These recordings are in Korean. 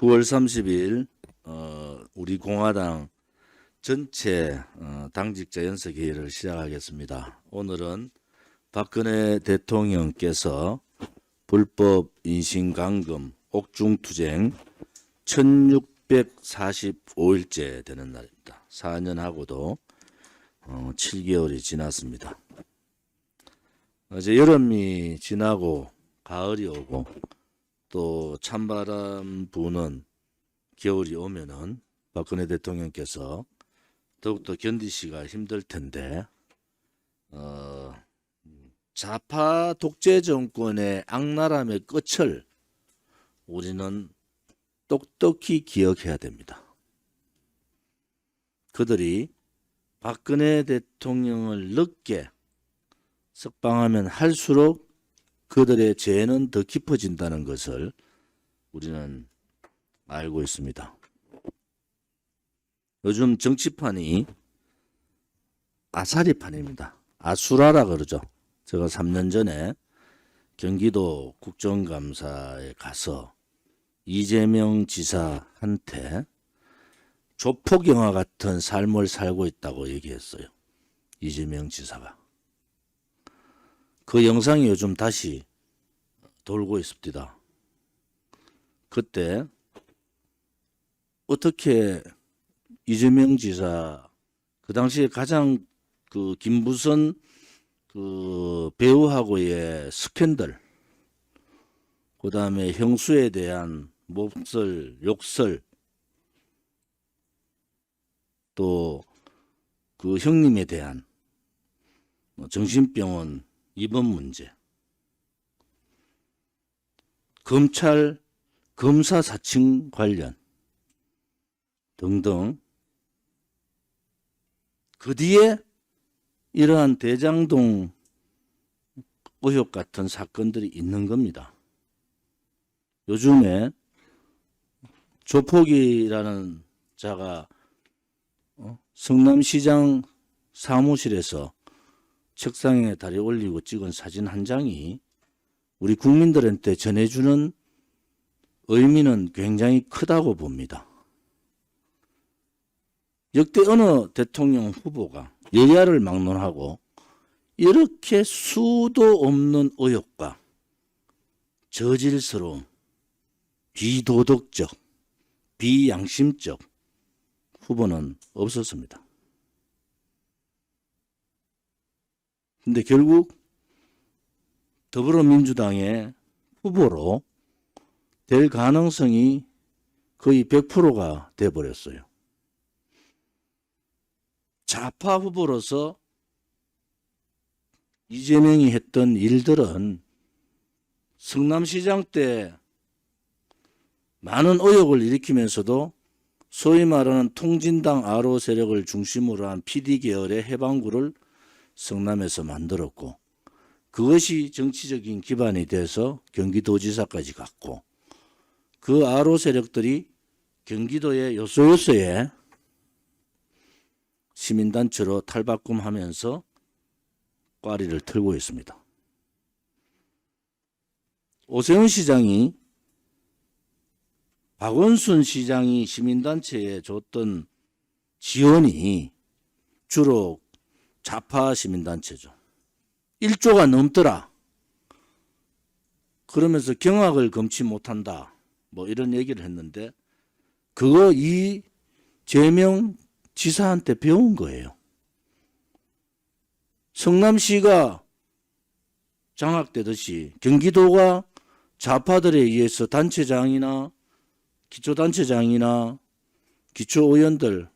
9월 30일 우리 공화당 전체 당직자 연석회의를 시작하겠습니다. 오늘은 박근혜 대통령께서 불법 인신감금 옥중투쟁 1645일째 되는 날입니다. 4년하고도 7개월이 지났습니다. 이제 여름이 지나고 가을이 오고 또 찬바람 부는 겨울이 오면은 박근혜 대통령께서 더욱더 견디시기가 힘들 텐데 좌파 독재 정권의 악랄함의 끝을 우리는 똑똑히 기억해야 됩니다. 그들이 박근혜 대통령을 늦게 석방하면 할수록 그들의 죄는 더 깊어진다는 것을 우리는 알고 있습니다. 요즘 정치판이 아사리판입니다. 아수라라 그러죠. 제가 3년 전에 경기도 국정감사에 가서 이재명 지사한테 조폭영화 같은 삶을 살고 있다고 얘기했어요. 이재명 지사가. 그 영상이 요즘 다시 돌고 있습니다. 그때 어떻게 이재명 지사 그 당시에 가장 그 김부선 그 배우하고의 스캔들, 그 다음에 형수에 대한 몹설, 욕설, 또 그 형님에 대한 정신병원 입원 문제, 검찰 검사 사칭 관련 등등, 그 뒤에 이러한 대장동 의혹 같은 사건들이 있는 겁니다. 요즘에 조폭이라는 자가 성남시장 사무실에서 책상에 다리 올리고 찍은 사진 한 장이 우리 국민들한테 전해주는 의미는 굉장히 크다고 봅니다. 역대 어느 대통령 후보가 여야를 막론하고 이렇게 수도 없는 의혹과 저질스러움, 비도덕적, 비양심적 후보는 없었습니다. 근데 결국 더불어민주당의 후보로 될 가능성이 거의 100%가 돼버렸어요. 좌파 후보로서 이재명이 했던 일들은 성남시장 때 많은 의혹을 일으키면서도 소위 말하는 통진당 아로 세력을 중심으로 한 PD 계열의 해방구를 성남에서 만들었고, 그것이 정치적인 기반이 돼서 경기도지사까지 갔고, 그 아로 세력들이 경기도의 요소요소에 시민단체로 탈바꿈하면서 꽈리를 틀고 있습니다. 오세훈 시장이 박원순 시장이 시민단체에 줬던 지원이 주로 좌파 시민단체죠. 1조가 넘더라. 그러면서 경악을 금치 못한다. 뭐 이런 얘기를 했는데, 그거 이재명 지사한테 배운 거예요. 성남시가 장악되듯이 경기도가 좌파들에 의해서 단체장이나 기초단체장이나 기초의원들,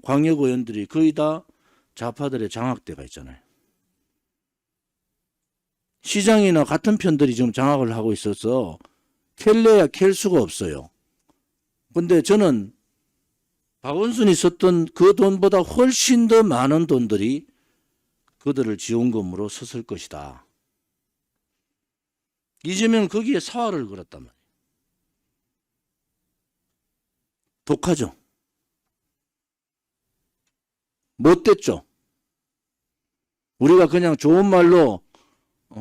광역의원들이 거의 다 좌파들의 장악대가 있잖아요. 시장이나 같은 편들이 지금 장악을 하고 있어서 캘래야 캘 수가 없어요. 근데 저는 박원순이 썼던 그 돈보다 훨씬 더 많은 돈들이 그들을 지원금으로 썼을 것이다. 이재명 거기에 사활을 걸었단 말이에요. 독하죠. 못됐죠. 우리가 그냥 좋은 말로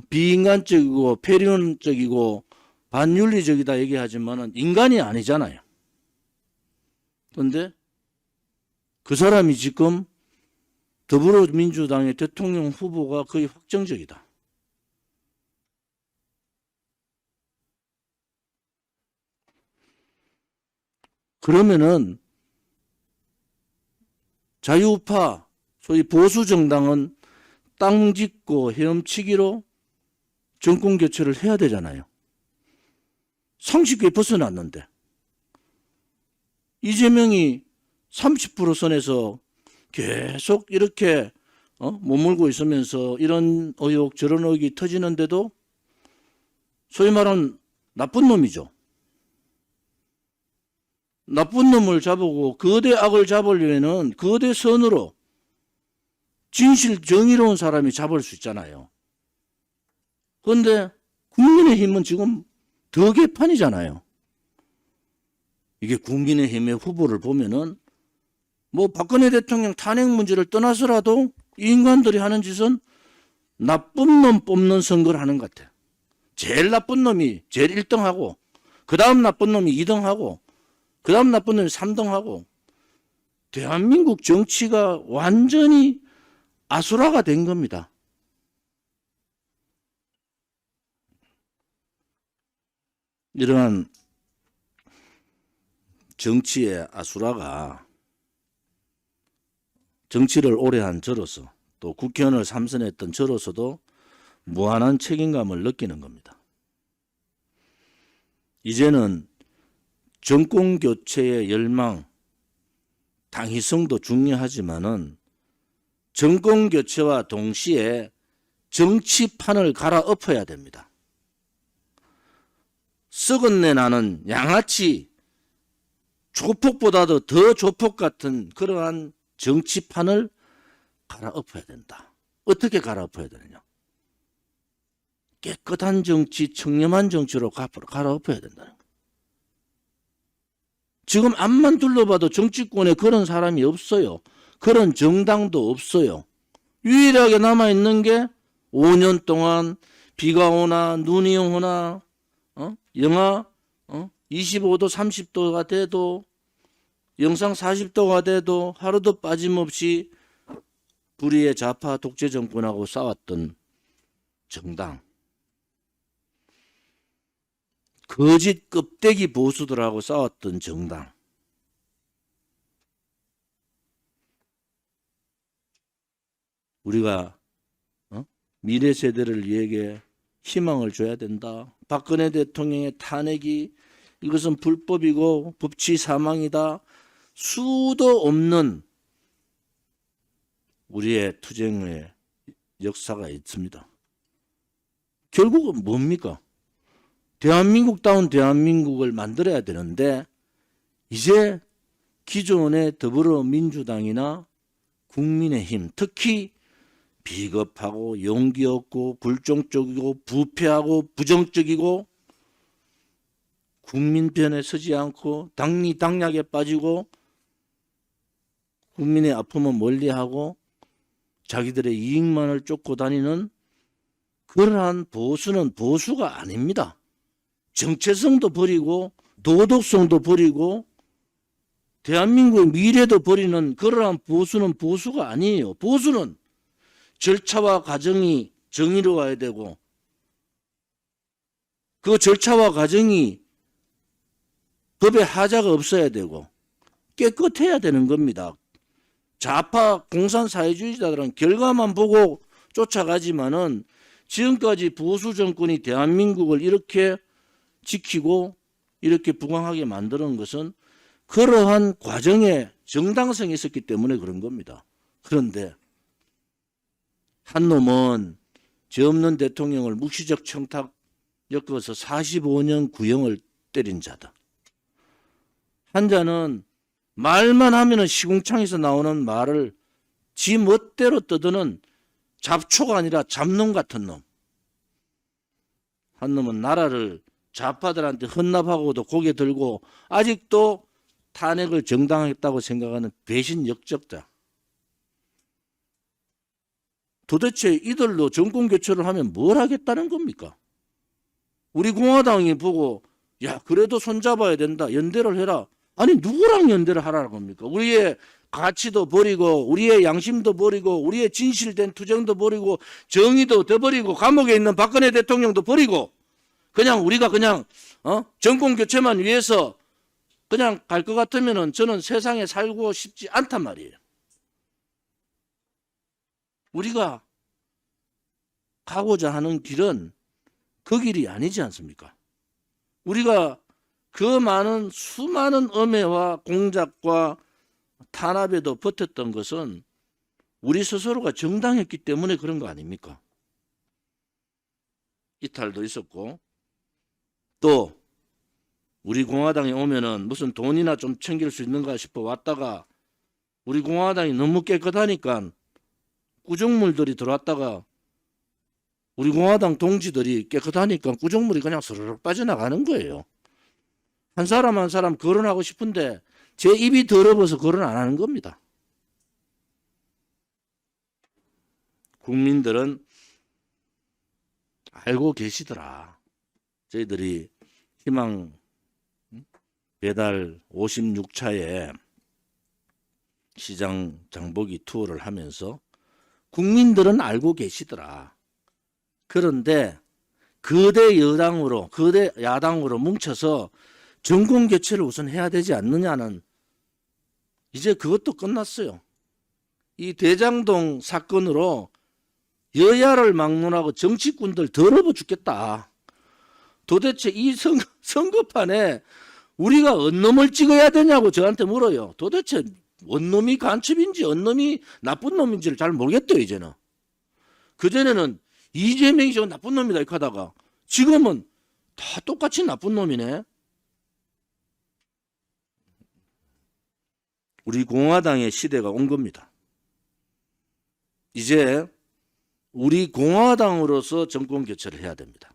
비인간적이고 폐륜적이고 반윤리적이다 얘기하지만은 인간이 아니잖아요. 그런데 그 사람이 지금 더불어민주당의 대통령 후보가 거의 확정적이다. 그러면은 자유우파, 소위 보수정당은 땅 짓고 헤엄치기로 정권 교체를 해야 되잖아요. 상식에 벗어났는데 이재명이 30% 선에서 계속 이렇게 머물고 있으면서 이런 의혹 저런 의혹이 터지는데도 소위 말하는 나쁜 놈이죠. 나쁜 놈을 잡고 거대 악을 잡으려면 거대 선으로 진실 정의로운 사람이 잡을 수 있잖아요. 그런데 국민의힘은 지금 더 개판이잖아요. 이게 국민의힘의 후보를 보면은 뭐 박근혜 대통령 탄핵 문제를 떠나서라도 이 인간들이 하는 짓은 나쁜 놈 뽑는 선거를 하는 것 같아요. 제일 나쁜 놈이 제일 1등하고 그 다음 나쁜 놈이 2등하고 그 다음 나쁜 놈이 3등하고 대한민국 정치가 완전히 아수라가 된 겁니다. 이러한 정치의 아수라가 정치를 오래 한 저로서 또 국회의원을 3선했던 저로서도 무한한 책임감을 느끼는 겁니다. 이제는 정권 교체의 열망, 당위성도 중요하지만은 정권 교체와 동시에 정치판을 갈아엎어야 됩니다. 썩은내 나는 양아치 조폭보다도 더 조폭 같은 그러한 정치판을 갈아엎어야 된다. 어떻게 갈아엎어야 되느냐? 깨끗한 정치, 청렴한 정치로 갈아엎어야 된다는 거예요. 지금 앞만 둘러봐도 정치권에 그런 사람이 없어요. 그런 정당도 없어요. 유일하게 남아있는 게 5년 동안 비가 오나 눈이 오나 영하 25도 30도가 돼도 영상 40도가 돼도 하루도 빠짐없이 불의의 좌파 독재 정권하고 싸웠던 정당. 거짓 껍데기 보수들하고 싸웠던 정당. 우리가 미래 세대를 위해 희망을 줘야 된다. 박근혜 대통령의 탄핵이 이것은 불법이고 법치 사망이다. 수도 없는 우리의 투쟁의 역사가 있습니다. 결국은 뭡니까? 대한민국다운 대한민국을 만들어야 되는데 이제 기존의 더불어민주당이나 국민의힘, 특히 비겁하고 용기 없고 굴종적이고 부패하고 부정적이고 국민 편에 서지 않고 당리당략에 빠지고 국민의 아픔은 멀리하고 자기들의 이익만을 쫓고 다니는 그러한 보수는 보수가 아닙니다. 정체성도 버리고 도덕성도 버리고 대한민국의 미래도 버리는 그러한 보수는 보수가 아니에요. 보수는 절차와 과정이 정의로워야 되고 그 절차와 과정이 법에 하자가 없어야 되고 깨끗해야 되는 겁니다. 좌파 공산사회주의자들은 결과만 보고 쫓아가지만은 지금까지 보수 정권이 대한민국을 이렇게 지키고 이렇게 부강하게 만드는 것은 그러한 과정에 정당성이 있었기 때문에 그런 겁니다. 그런데 한 놈은 죄 없는 대통령을 묵시적 청탁 엮어서 45년 구형을 때린 자다. 한 자는 말만 하면은 시궁창에서 나오는 말을 지 멋대로 떠드는 잡초가 아니라 잡놈 같은 놈. 한 놈은 나라를 좌파들한테 헌납하고도 고개 들고 아직도 탄핵을 정당했다고 생각하는 배신 역적자. 도대체 이들로 정권 교체를 하면 뭘 하겠다는 겁니까? 우리 공화당이 보고 야 그래도 손잡아야 된다. 연대를 해라. 아니 누구랑 연대를 하라는 겁니까? 우리의 가치도 버리고 우리의 양심도 버리고 우리의 진실된 투쟁도 버리고 정의도 더 버리고 감옥에 있는 박근혜 대통령도 버리고 그냥 우리가 그냥 정권 교체만 위해서 그냥 갈 것 같으면은 저는 세상에 살고 싶지 않단 말이에요. 우리가 가고자 하는 길은 그 길이 아니지 않습니까? 우리가 그 많은 수많은 엄해와 공작과 탄압에도 버텼던 것은 우리 스스로가 정당했기 때문에 그런 거 아닙니까? 이탈도 있었고 또 우리 공화당에 오면은 무슨 돈이나 좀 챙길 수 있는가 싶어 왔다가 우리 공화당이 너무 깨끗하니까 구정물들이 들어왔다가 우리 공화당 동지들이 깨끗하니까 구정물이 그냥 스르륵 빠져나가는 거예요. 한 사람 한 사람 거론하고 싶은데 제 입이 더러워서 거론 안 하는 겁니다. 국민들은 알고 계시더라. 저희들이 희망 배달 56차에 시장 장보기 투어를 하면서 국민들은 알고 계시더라. 그런데 거대 여당으로 거대 야당으로 뭉쳐서 정권 교체를 우선 해야 되지 않느냐는 이제 그것도 끝났어요. 이 대장동 사건으로 여야를 막론하고 정치꾼들 더러워 죽겠다. 도대체 이 선거판에 우리가 어느 놈을 찍어야 되냐고 저한테 물어요. 도대체 어느 놈이 간첩인지 어느 놈이 나쁜 놈인지를 잘 모르겠대요. 이제는. 그전에는 이재명이 저 나쁜 놈이다 이렇게 하다가 지금은 다 똑같이 나쁜 놈이네. 우리 공화당의 시대가 온 겁니다. 이제 우리 공화당으로서 정권 교체를 해야 됩니다.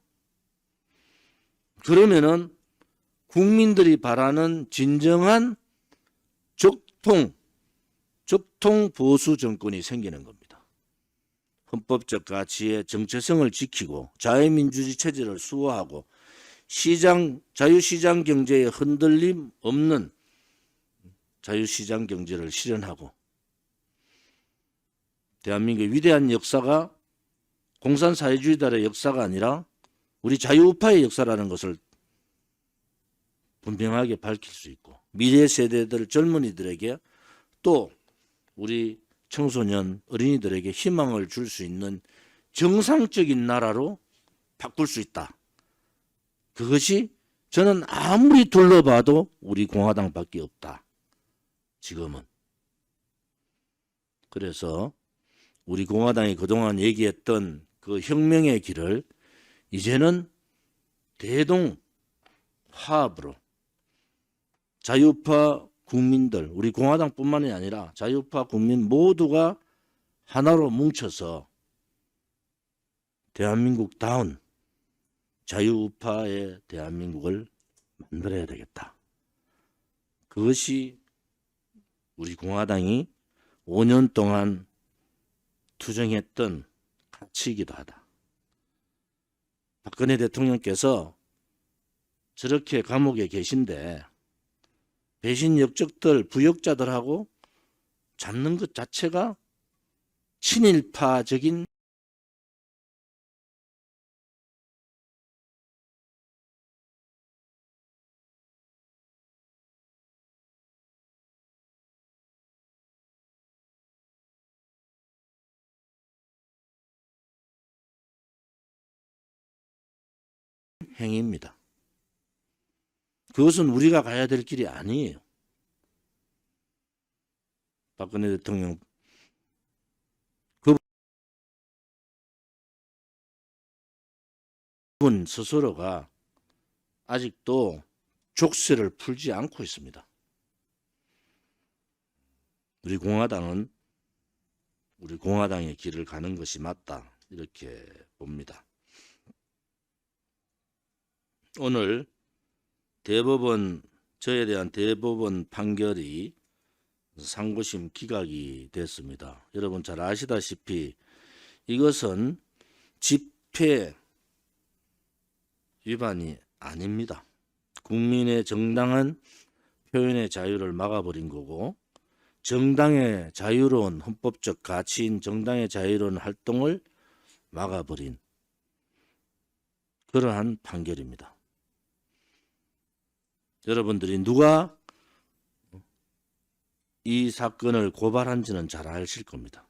그러면은 국민들이 바라는 진정한 적통 보수 정권이 생기는 겁니다. 헌법적 가치의 정체성을 지키고 자유민주주의 체제를 수호하고 자유시장 경제에 흔들림 없는 자유시장 경제를 실현하고 대한민국의 위대한 역사가 공산사회주의들의 역사가 아니라 우리 자유우파의 역사라는 것을 분명하게 밝힐 수 있고 미래 세대들 젊은이들에게 또 우리 청소년 어린이들에게 희망을 줄 수 있는 정상적인 나라로 바꿀 수 있다. 그것이 저는 아무리 둘러봐도 우리 공화당밖에 없다. 지금은. 그래서 우리 공화당이 그동안 얘기했던 그 혁명의 길을 이제는 대동 화합으로 자유파 국민들, 우리 공화당뿐만이 아니라 자유파 국민 모두가 하나로 뭉쳐서 대한민국다운 자유우파의 대한민국을 만들어야 되겠다. 그것이 우리 공화당이 5년 동안 투쟁했던 가치이기도 하다. 박근혜 대통령께서 저렇게 감옥에 계신데 배신 역적들, 부역자들하고 잡는 것 자체가 친일파적인 행위입니다. 그것은 우리가 가야 될 길이 아니에요. 박근혜 대통령 그분 스스로가 아직도 족쇄를 풀지 않고 있습니다. 우리 공화당의 길을 가는 것이 맞다 이렇게 봅니다. 오늘 저에 대한 대법원 판결이 상고심 기각이 됐습니다. 여러분 잘 아시다시피 이것은 집회 위반이 아닙니다. 국민의 정당한 표현의 자유를 막아버린 거고, 정당의 자유로운 헌법적 가치인 정당의 자유로운 활동을 막아버린 그러한 판결입니다. 여러분들이 누가 이 사건을 고발한지는 잘 아실 겁니다.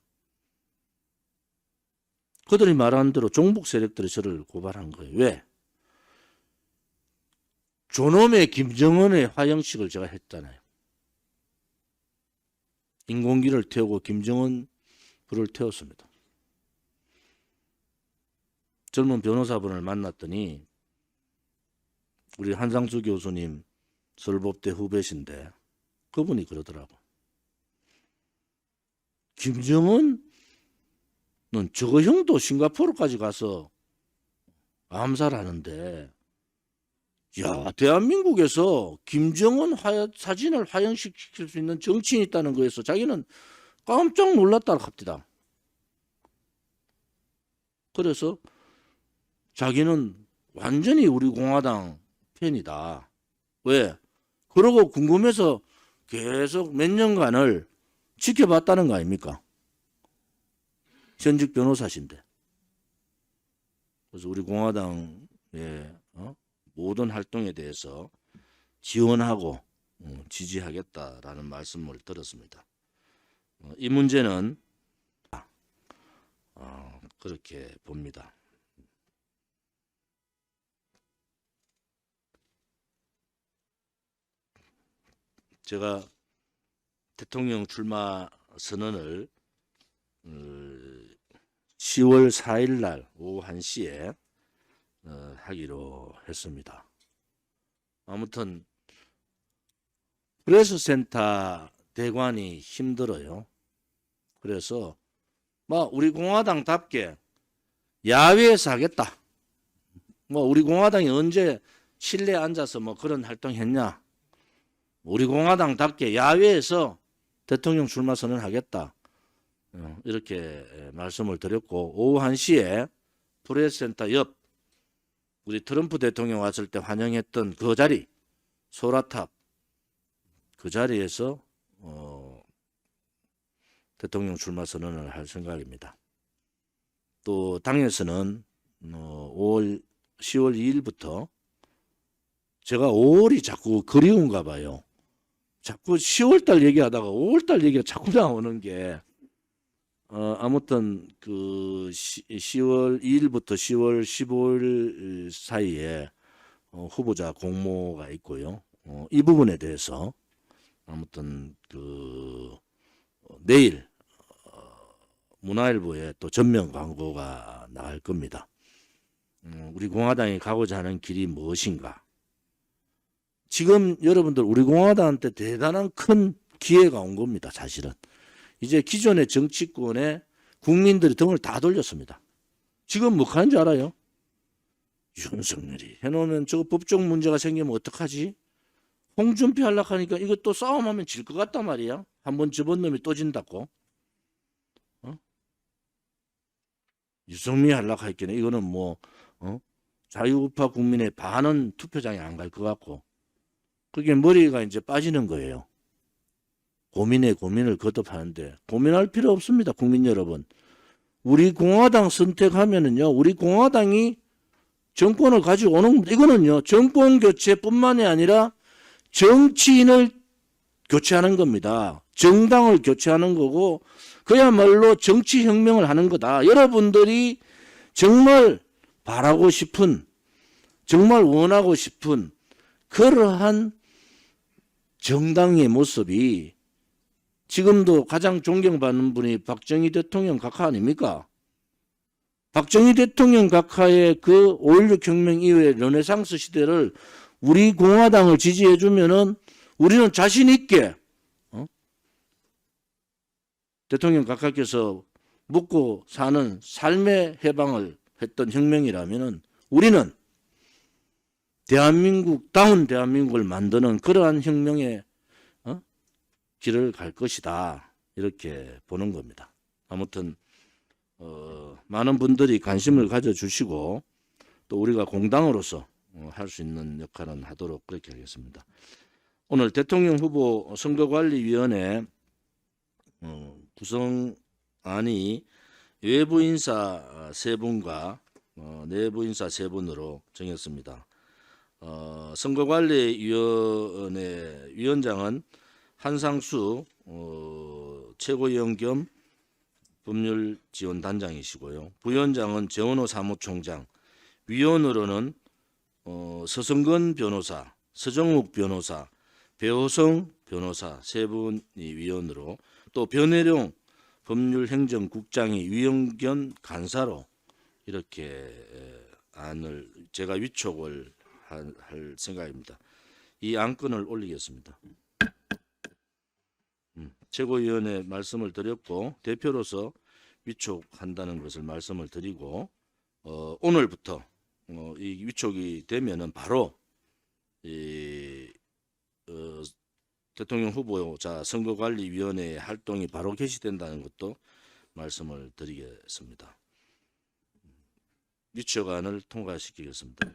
그들이 말한 대로 종북 세력들이 저를 고발한 거예요. 왜? 존엄의 김정은의 화형식을 제가 했잖아요. 인공기를 태우고 김정은 불을 태웠습니다. 젊은 변호사분을 만났더니 우리 한상수 교수님 서울법대 후배신데 그분이 그러더라고. 김정은은 저거 형도 싱가포르까지 가서 암살하는데, 야, 대한민국에서 김정은 사진을 화형시킬 수 있는 정치인이 있다는 거에서 자기는 깜짝 놀랐다 합니다. 그래서 자기는 완전히 우리 공화당 팬이다. 왜? 그러고 궁금해서 계속 몇 년간을 지켜봤다는 거 아닙니까? 현직 변호사신데. 그래서 우리 공화당의 모든 활동에 대해서 지원하고 지지하겠다라는 말씀을 들었습니다. 이 문제는 그렇게 봅니다. 제가 대통령 출마 선언을 10월 4일 날 오후 1시에 하기로 했습니다. 아무튼 프레스센터 대관이 힘들어요. 그래서 우리 공화당답게 야외에서 하겠다. 우리 공화당이 언제 실내에 앉아서 그런 활동했냐. 우리 공화당답게 야외에서 대통령 출마 선언하겠다. 이렇게 말씀을 드렸고, 오후 1시에 프레스센터 옆 우리 트럼프 대통령 왔을 때 환영했던 그 자리, 소라탑 그 자리에서 대통령 출마 선언을 할 생각입니다. 또 당에서는 10월 2일부터 제가 5월이 자꾸 그리운가 봐요. 자꾸 10월달 얘기하다가 5월달 얘기가 자꾸 나오는 게 아무튼 그 10월 2일부터 10월 15일 사이에 후보자 공모가 있고요. 이 부분에 대해서 아무튼 그 내일 문화일보에 또 전면 광고가 나갈 겁니다. 우리 공화당이 가고자 하는 길이 무엇인가? 지금 여러분들 우리 공화당한테 대단한 큰 기회가 온 겁니다. 사실은. 이제 기존의 정치권에 국민들이 등을 다 돌렸습니다. 지금 뭐 하는 줄 알아요? 윤석열이 해놓으면 저거 법적 문제가 생기면 어떡하지? 홍준표 하려고 하니까 이거 또 싸움하면 질 것 같단 말이야. 한번 접은 놈이 또 진다고. 유승민 하려고 했겠네. 이거는 자유우파 국민의 반은 투표장에 안 갈 것 같고. 그게 머리가 이제 빠지는 거예요. 고민에 고민을 거듭하는데 고민할 필요 없습니다. 국민 여러분. 우리 공화당 선택하면은요. 우리 공화당이 정권을 가지고 오는 겁니다. 이거는요. 정권 교체뿐만이 아니라 정치인을 교체하는 겁니다. 정당을 교체하는 거고 그야말로 정치혁명을 하는 거다. 여러분들이 정말 바라고 싶은 정말 원하고 싶은 그러한 정당의 모습이 지금도 가장 존경받는 분이 박정희 대통령 각하 아닙니까? 박정희 대통령 각하의 그 5.16 혁명 이후의 르네상스 시대를 우리 공화당을 지지해 주면은 우리는 자신 있게 대통령 각하께서 묵고 사는 삶의 해방을 했던 혁명이라면은 우리는 대한민국다운 대한민국을 만드는 그러한 혁명의 길을 갈 것이다. 이렇게 보는 겁니다. 아무튼 많은 분들이 관심을 가져주시고 또 우리가 공당으로서 할 수 있는 역할은 하도록 그렇게 하겠습니다. 오늘 대통령 후보 선거관리위원회 구성안이 외부 인사 3분과 내부 인사 3분으로 정했습니다. 선거관리위원회 위원장은 한상수 최고위원 겸 법률지원단장이시고요. 부위원장은 정원호 사무총장, 위원으로는 서성건 변호사, 서정욱 변호사, 배호성 변호사 3분이 위원으로, 또 변혜룡 법률행정국장이 위원 겸 간사로 이렇게 안을 제가 위촉을 할 생각입니다. 이 안건을 올리겠습니다. 최고위원회 말씀을 드렸고 대표로서 위촉한다는 것을 말씀을 드리고 오늘부터 이 위촉이 되면은 바로 대통령 후보자 선거관리위원회의 활동이 바로 개시된다는 것도 말씀을 드리겠습니다. 위촉안을 통과시키겠습니다.